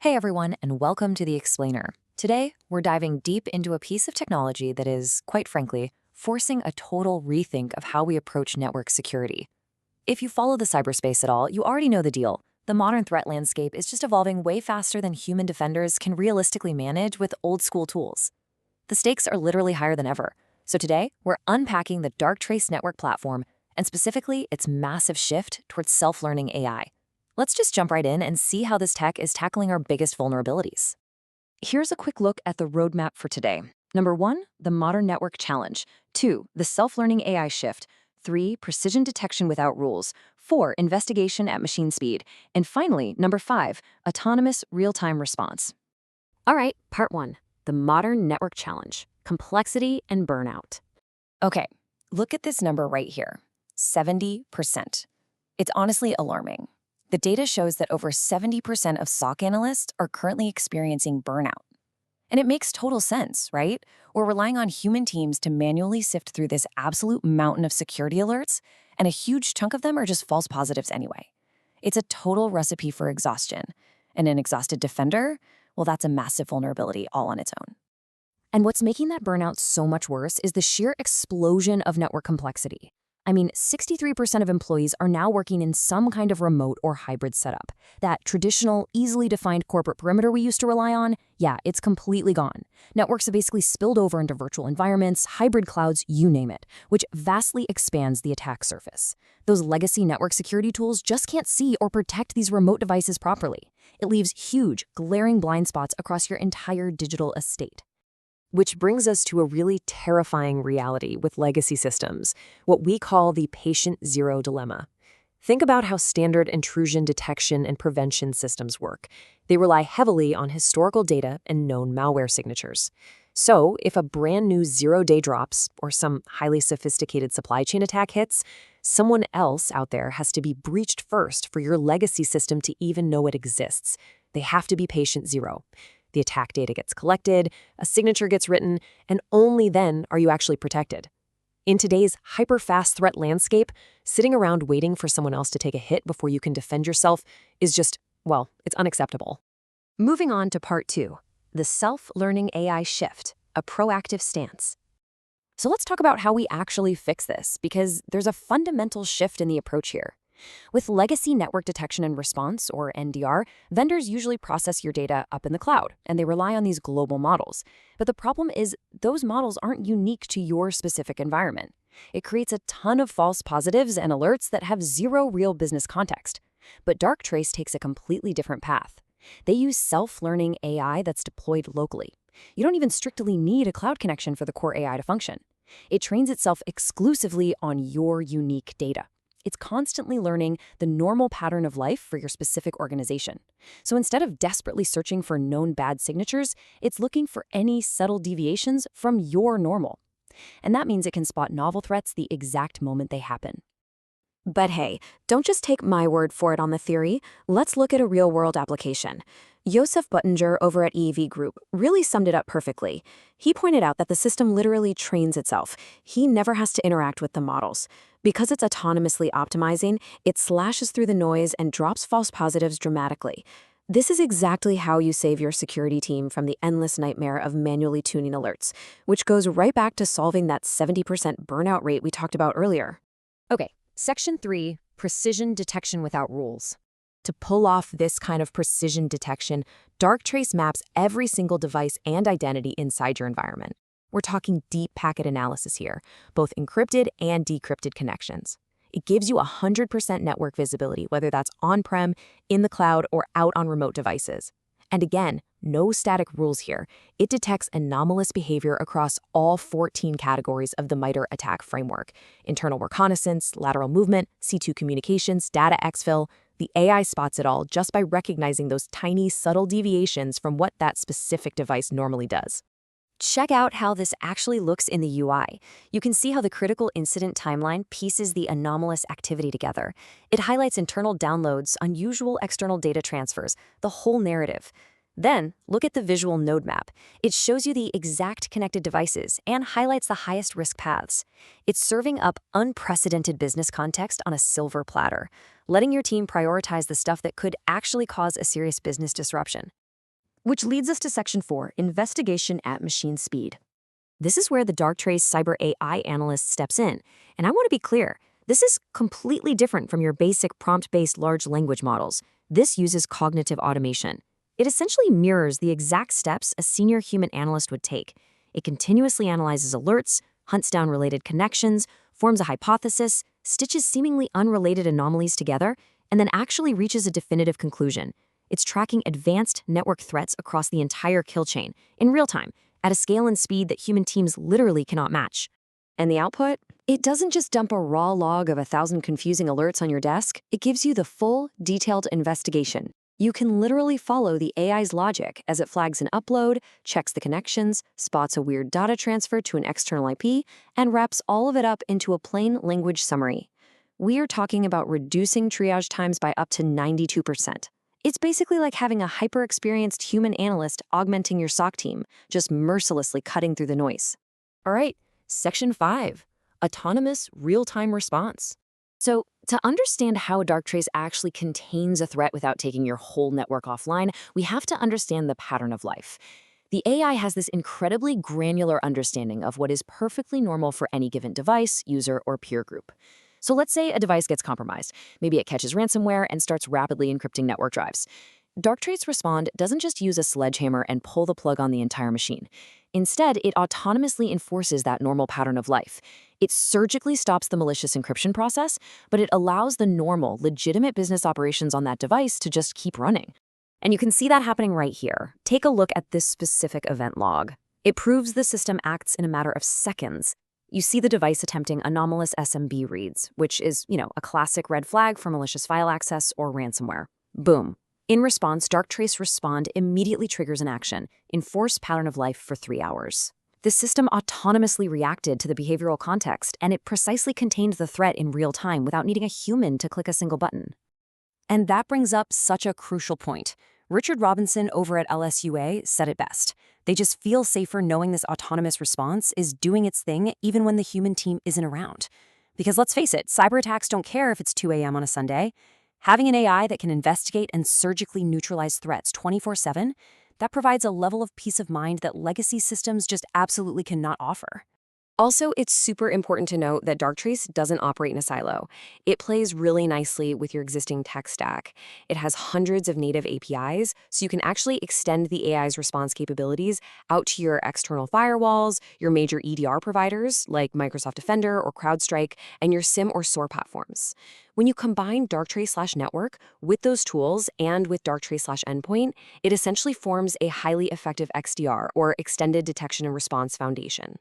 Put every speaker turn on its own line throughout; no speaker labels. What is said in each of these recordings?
Hey everyone, and welcome to The Explainer. Today, we're diving deep into a piece of technology that is, quite frankly, forcing a total rethink of how we approach network security. If you follow the cyberspace at all, you already know the deal. The modern threat landscape is just evolving way faster than human defenders can realistically manage with old-school tools. The stakes are literally higher than ever. So today, we're unpacking the Darktrace network platform, and specifically its massive shift towards self-learning AI. Let's just jump right in and see how this tech is tackling our biggest vulnerabilities. Here's a quick look at the roadmap for today. Number 1, the modern network challenge. 2, the self-learning AI shift. 3, precision detection without rules. 4, investigation at machine speed. And finally, number 5, autonomous real-time response. All right, part 1, the modern network challenge, complexity and burnout. Okay, look at this number right here, 70%. It's honestly alarming. The data shows that over 70% of SOC analysts are currently experiencing burnout. And it makes total sense, right? We're relying on human teams to manually sift through this absolute mountain of security alerts, and a huge chunk of them are just false positives anyway. It's a total recipe for exhaustion. And an exhausted defender, well, that's a massive vulnerability all on its own. And what's making that burnout so much worse is the sheer explosion of network complexity. 63% of employees are now working in some kind of remote or hybrid setup. That traditional, easily defined corporate perimeter we used to rely on, yeah, it's completely gone. Networks have basically spilled over into virtual environments, hybrid clouds, you name it, which vastly expands the attack surface. Those legacy network security tools just can't see or protect these remote devices properly. It leaves huge, glaring blind spots across your entire digital estate. Which brings us to a really terrifying reality with legacy systems, what we call the patient zero dilemma. Think about how standard intrusion detection and prevention systems work. They rely heavily on historical data and known malware signatures. So, if a brand new zero-day drops or some highly sophisticated supply chain attack hits, someone else out there has to be breached first for your legacy system to even know it exists. They have to be patient zero. The attack data gets collected, a signature gets written, and only then are you actually protected. In today's hyper-fast threat landscape, sitting around waiting for someone else to take a hit before you can defend yourself is just, well, it's unacceptable. Moving on to part 2, the self-learning AI shift, a proactive stance. So let's talk about how we actually fix this, because there's a fundamental shift in the approach here. With legacy network detection and response, or NDR, vendors usually process your data up in the cloud, and they rely on these global models. But the problem is those models aren't unique to your specific environment. It creates a ton of false positives and alerts that have zero real business context. But Darktrace takes a completely different path. They use self-learning AI that's deployed locally. You don't even strictly need a cloud connection for the core AI to function. It trains itself exclusively on your unique data. It's constantly learning the normal pattern of life for your specific organization. So instead of desperately searching for known bad signatures, it's looking for any subtle deviations from your normal. And that means it can spot novel threats the exact moment they happen. But hey, don't just take my word for it on the theory. Let's look at a real-world application. Josef Buttinger over at EEV Group really summed it up perfectly. He pointed out that the system literally trains itself. He never has to interact with the models. Because it's autonomously optimizing, it slashes through the noise and drops false positives dramatically. This is exactly how you save your security team from the endless nightmare of manually tuning alerts, which goes right back to solving that 70% burnout rate we talked about earlier. Okay, Section 3, precision detection without rules. To pull off this kind of precision detection, Darktrace maps every single device and identity inside your environment. We're talking deep packet analysis here, both encrypted and decrypted connections. It gives you 100% network visibility, whether that's on-prem, in the cloud, or out on remote devices. And again, no static rules here. It detects anomalous behavior across all 14 categories of the MITRE ATT&CK framework: internal reconnaissance, lateral movement, C2 communications, data exfil. The AI spots it all just by recognizing those tiny, subtle deviations from what that specific device normally does. Check out how this actually looks in the UI. You can see how the critical incident timeline pieces the anomalous activity together. It highlights internal downloads, unusual external data transfers, the whole narrative. Then, look at the visual node map. It shows you the exact connected devices and highlights the highest risk paths. It's serving up unprecedented business context on a silver platter, letting your team prioritize the stuff that could actually cause a serious business disruption.
Which leads us to Section 4, Investigation at Machine Speed. This is where the Darktrace Cyber AI Analyst steps in. And I want to be clear, this is completely different from your basic prompt-based large language models. This uses cognitive automation. It essentially mirrors the exact steps a senior human analyst would take. It continuously analyzes alerts, hunts down related connections, forms a hypothesis, stitches seemingly unrelated anomalies together, and then actually reaches a definitive conclusion. It's tracking advanced network threats across the entire kill chain, in real time, at a scale and speed that human teams literally cannot match. And the output? It doesn't just dump a raw log of 1,000 confusing alerts on your desk. It gives you the full, detailed investigation. You can literally follow the AI's logic as it flags an upload, checks the connections, spots a weird data transfer to an external IP, and wraps all of it up into a plain language summary. We are talking about reducing triage times by up to 92%. It's basically like having a hyper-experienced human analyst augmenting your SOC team, just mercilessly cutting through the noise.
All right, Section 5, Autonomous Real-Time Response. So, to understand how Darktrace actually contains a threat without taking your whole network offline, we have to understand the pattern of life. The AI has this incredibly granular understanding of what is perfectly normal for any given device, user, or peer group. So let's say a device gets compromised. Maybe it catches ransomware and starts rapidly encrypting network drives. Darktrace Respond doesn't just use a sledgehammer and pull the plug on the entire machine. Instead, it autonomously enforces that normal pattern of life. It surgically stops the malicious encryption process, but it allows the normal, legitimate business operations on that device to just keep running. And you can see that happening right here. Take a look at this specific event log. It proves the system acts in a matter of seconds. You see the device attempting anomalous SMB reads, which is, a classic red flag for malicious file access or ransomware. Boom. In response, Darktrace Respond immediately triggers an action, enforce pattern of life for 3 hours. The system autonomously reacted to the behavioral context, and it precisely contained the threat in real time without needing a human to click a single button. And that brings up such a crucial point. Richard Robinson over at LSUA said it best. They just feel safer knowing this autonomous response is doing its thing even when the human team isn't around. Because let's face it, cyber attacks don't care if it's 2 a.m. on a Sunday. Having an AI that can investigate and surgically neutralize threats 24/7, that provides a level of peace of mind that legacy systems just absolutely cannot offer. Also, it's super important to note that Darktrace doesn't operate in a silo. It plays really nicely with your existing tech stack. It has hundreds of native APIs, so you can actually extend the AI's response capabilities out to your external firewalls, your major EDR providers like Microsoft Defender or CrowdStrike, and your SIEM or SOAR platforms. When you combine Darktrace/Network with those tools and with Darktrace/Endpoint, it essentially forms a highly effective XDR, or Extended Detection and Response Foundation.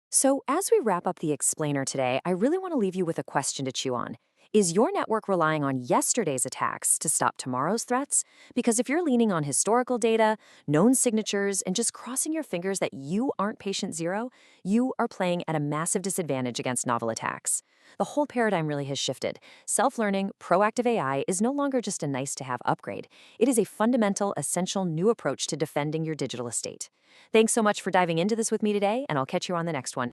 So as we wrap up the explainer today, I really want to leave you with a question to chew on. Is your network relying on yesterday's attacks to stop tomorrow's threats? Because if you're leaning on historical data, known signatures, and just crossing your fingers that you aren't patient zero, you are playing at a massive disadvantage against novel attacks. The whole paradigm really has shifted. Self-learning, proactive AI is no longer just a nice-to-have upgrade. It is a fundamental, essential new approach to defending your digital estate. Thanks so much for diving into this with me today, and I'll catch you on the next one.